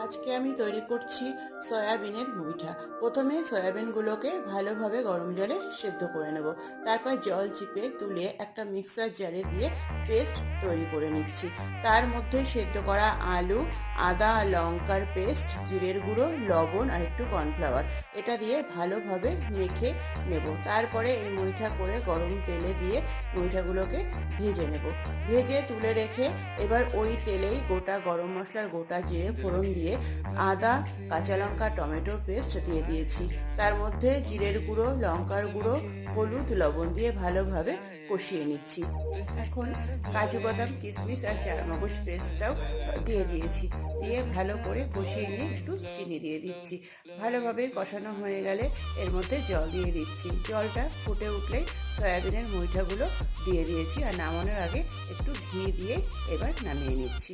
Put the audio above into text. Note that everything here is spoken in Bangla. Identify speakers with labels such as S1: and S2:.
S1: আজকে আমি তৈরি করছি সয়াবিনের মুইঠা। প্রথমে সয়াবিনগুলোকে ভালোভাবে গরম জলে সেদ্ধ করে নেব। তারপর জল চিপে তুলে একটা মিক্সার জারে দিয়ে পেস্ট তৈরি করে নিচ্ছি। তার মধ্যে সেদ্ধ করা আলু, আদা লঙ্কার পেস্ট, জিরের গুঁড়ো, লবণ আর একটু কর্নফ্লাওয়ার এটা দিয়ে ভালোভাবে মেখে নেব। তারপরে এই মুইঠা করে গরম তেলে দিয়ে মুইঠাগুলোকে ভেজে নেব। ভেজে তুলে রেখে এবার ওই তেলেই গোটা গরম মশলার গোটা জিরে ফোড়ন দিয়ে আদা, কাঁচা লঙ্কা, টমেটোর পেস্ট দিয়ে দিয়েছি। তার মধ্যে জিরের গুঁড়ো, লঙ্কার গুঁড়ো, হলুদ, লবণ দিয়ে ভালোভাবে কষিয়ে নিচ্ছি। এখন কাজু বাদাম, কিশমিশ আর চারমগজ পেস্টটাও দিয়ে দিয়েছি। দিয়ে ভালো করে কষিয়ে নিয়ে একটু চিনি দিয়ে দিচ্ছি। ভালোভাবে কষানো হয়ে গেলে এর মধ্যে জল দিয়ে দিচ্ছি। জলটা ফুটে উঠলেই সয়াবিনের মুইঠাগুলো দিয়ে দিয়েছি আর নামানোর আগে একটু ঘি দিয়ে এবার নামিয়ে নিচ্ছি।